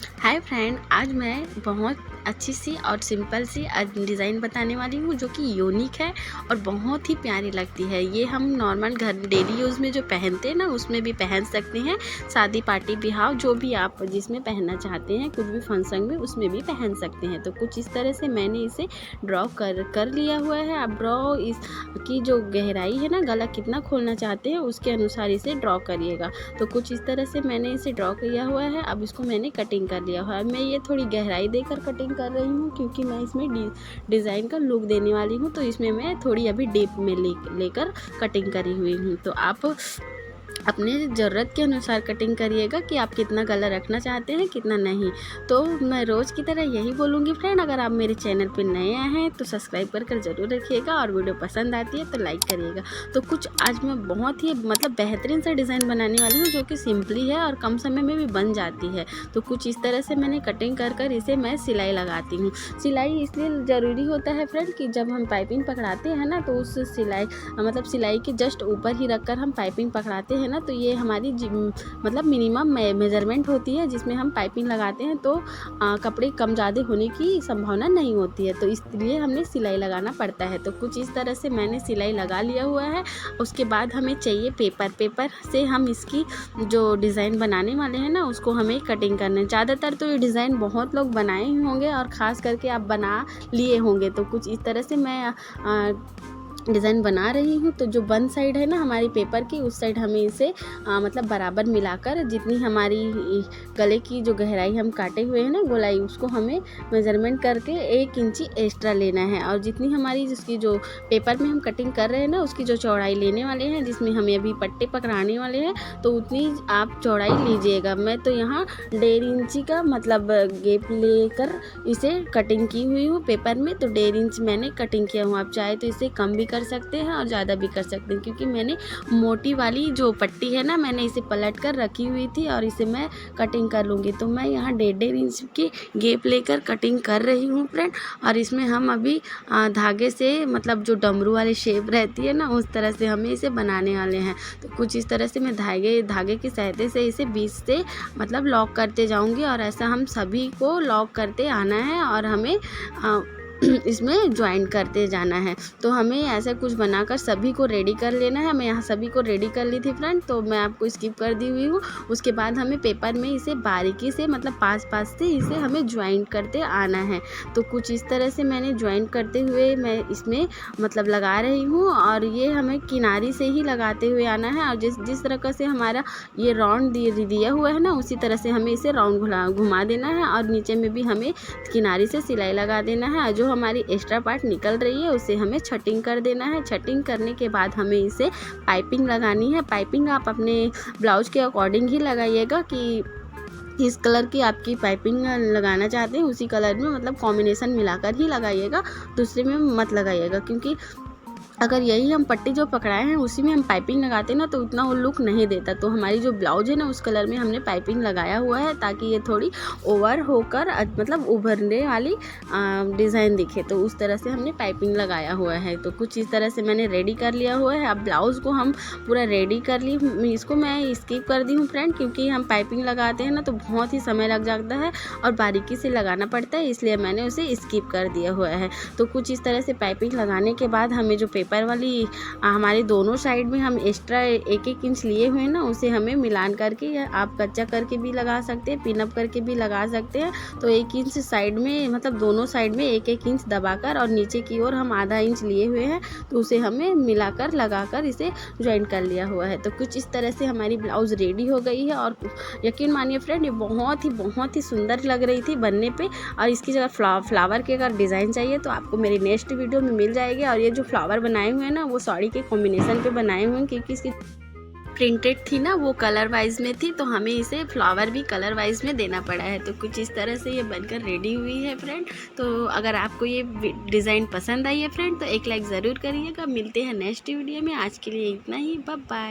Hi friend, आज मैं बहुत अच्छी सी और सिंपल सी डिज़ाइन बताने वाली हूँ जो कि यूनिक है और बहुत ही प्यारी लगती है। ये हम नॉर्मल घर डेली यूज़ में जो पहनते हैं ना उसमें भी पहन सकते हैं। शादी पार्टी बिहाव जो भी आप जिसमें पहनना चाहते हैं, कुछ भी फंक्शन में उसमें भी पहन सकते हैं। तो कुछ इस तरह से मैंने इसे ड्रॉ कर लिया हुआ है। आप ड्रॉ इस की जो गहराई है ना, गला कितना खोलना चाहते हैं उसके अनुसार इसे ड्रॉ करिएगा। तो कुछ इस तरह से मैंने इसे ड्रॉ किया हुआ है। अब इसको मैंने कटिंग कर लिया हुआ है। मैं ये थोड़ी गहराई देकर कटिंग कर रही हूँ क्योंकि मैं इसमें डिज़ाइन का लुक देने वाली हूँ, तो इसमें मैं थोड़ी अभी डीप में लेकर कटिंग करी हुई हूँ। तो आप अपने ज़रूरत के अनुसार कटिंग करिएगा कि आप कितना गला रखना चाहते हैं, कितना नहीं। तो मैं रोज़ की तरह यही बोलूँगी फ्रेंड, अगर आप मेरे चैनल पे नए आए हैं तो सब्सक्राइब कर ज़रूर रखिएगा और वीडियो पसंद आती है तो लाइक करिएगा। तो कुछ आज मैं बहुत ही बेहतरीन सा डिज़ाइन बनाने वाली हूँ जो कि सिंपली है और कम समय में भी बन जाती है। तो कुछ इस तरह से मैंने कटिंग कर इसे मैं सिलाई लगाती हूँ। सिलाई इसलिए ज़रूरी होता है फ्रेंड कि जब हम पाइपिंग पकड़ाते हैं ना, तो उस सिलाई के जस्ट ऊपर ही रखकर हम पाइपिंग पकड़ाते हैं ना, तो ये हमारी मिनिमम मेजरमेंट होती है जिसमें हम पाइपिंग लगाते हैं। तो कपड़े कम ज़्यादा होने की संभावना नहीं होती है, तो इसलिए हमें सिलाई लगाना पड़ता है। तो कुछ इस तरह से मैंने सिलाई लगा लिया हुआ है। उसके बाद हमें चाहिए पेपर से हम इसकी जो डिज़ाइन बनाने वाले हैं ना उसको हमें कटिंग करना है। ज़्यादातर तो ये डिज़ाइन बहुत लोग बनाए ही होंगे और ख़ास करके आप बना लिए होंगे। तो कुछ इस तरह से मैं डिज़ाइन बना रही हूँ। तो जो वन साइड है ना हमारी पेपर की, उस साइड हमें इसे बराबर मिलाकर जितनी हमारी गले की जो गहराई हम काटे हुए हैं ना गोलाई, उसको हमें मेज़रमेंट करके 1 इंची एक्स्ट्रा लेना है। और जितनी हमारी जिसकी जो पेपर में हम कटिंग कर रहे हैं ना उसकी जो चौड़ाई लेने वाले हैं, जिसमें हमें अभी पट्टे पकड़ाने वाले हैं, तो उतनी आप चौड़ाई लीजिएगा। मैं तो यहाँ 1.5 इंची का गैप लेकर इसे कटिंग की हुई हूँ पेपर में। तो 1.5 इंच मैंने कटिंग किया हूँ। आप चाहे तो इसे कम भी कर सकते हैं और ज़्यादा भी कर सकते हैं, क्योंकि मैंने मोटी वाली जो पट्टी है ना मैंने इसे पलट कर रखी हुई थी और इसे मैं कटिंग कर लूँगी। तो मैं यहाँ 1.5 इंच की गैप लेकर कटिंग कर रही हूँ फ्रेंड। और इसमें हम अभी धागे से जो डमरू वाली शेप रहती है ना उस तरह से हमें इसे बनाने वाले हैं। तो कुछ इस तरह से मैं धागे की सहायता से इसे बीच से लॉक करते जाऊँगी और ऐसा हम सभी को लॉक करते आना है और हमें इसमें ज्वाइन करते जाना है। तो हमें ऐसा कुछ बनाकर सभी को रेडी कर लेना है। मैं यहाँ सभी को रेडी कर ली थी फ्रेंड, तो मैं आपको स्किप कर दी हुई हूँ। उसके बाद हमें पेपर में इसे बारीकी से पास से इसे हमें ज्वाइन करते आना है। तो कुछ इस तरह से मैंने ज्वाइन करते हुए मैं इसमें लगा रही हूँ और ये हमें किनारी से ही लगाते हुए आना है। और जिस तरह से हमारा ये राउंड दिया हुआ है ना उसी तरह से हमें इसे राउंड घुमा देना है और नीचे में भी हमें किनारी से सिलाई लगा देना है। और जो हमारी एक्स्ट्रा पार्ट निकल रही है उसे हमें छटिंग कर देना है। छटिंग करने के बाद हमें इसे पाइपिंग लगानी है। पाइपिंग आप अपने ब्लाउज के अकॉर्डिंग ही लगाइएगा कि इस कलर की आपकी पाइपिंग लगाना चाहते हैं उसी कलर में कॉम्बिनेशन मिलाकर ही लगाइएगा, दूसरे में मत लगाइएगा। क्योंकि अगर यही हम पट्टी जो पकड़ाए हैं उसी में हम पाइपिंग लगाते हैं ना तो उतना वो लुक नहीं देता। तो हमारी जो ब्लाउज है ना उस कलर में हमने पाइपिंग लगाया हुआ है ताकि ये थोड़ी ओवर होकर उभरने वाली डिज़ाइन दिखे। तो उस तरह से हमने पाइपिंग लगाया हुआ है। तो कुछ इस तरह से मैंने रेडी कर लिया हुआ है। अब ब्लाउज़ को हम पूरा रेडी कर ली। इसको मैं स्किप कर दी हूँ फ्रेंड, क्योंकि हम पाइपिंग लगाते हैं ना तो बहुत ही समय लग जाता है और बारीकी से लगाना पड़ता है, इसलिए मैंने उसे स्किप कर दिया हुआ है। तो कुछ इस तरह से पाइपिंग लगाने के बाद हमें जो पेपर वाली हमारे दोनों साइड में हम एक्स्ट्रा 1-1 इंच लिए हुए हैं ना उसे हमें मिलान करके, या आप कच्चा करके भी लगा सकते हैं, पिन अप करके भी लगा सकते हैं। तो 1 इंच साइड में दोनों साइड में 1-1 इंच दबाकर और नीचे की ओर हम आधा इंच लिए हुए हैं, तो उसे हमें मिलाकर लगाकर इसे ज्वाइन कर लिया हुआ है। तो कुछ इस तरह से हमारी ब्लाउज़ रेडी हो गई है। और यकीन मानिए फ्रेंड, ये बहुत ही सुंदर लग रही थी बनने पे। और इसकी जगह फ्लावर के अगर डिज़ाइन चाहिए तो आपको मेरी नेक्स्ट वीडियो में मिल जाएगी। और ये जो फ्लावर बनाए हुए हैं ना वो साड़ी के कॉम्बिनेशन पे बनाए हुए हैं, क्योंकि इसकी प्रिंटेड थी ना वो कलर वाइज में थी, तो हमें इसे फ्लावर भी कलर वाइज में देना पड़ा है। तो कुछ इस तरह से ये बनकर रेडी हुई है फ्रेंड। तो अगर आपको ये डिज़ाइन पसंद आई है फ्रेंड तो एक लाइक ज़रूर करिएगा। मिलते हैं नेक्स्ट वीडियो में। आज के लिए इतना ही, बाय बाय।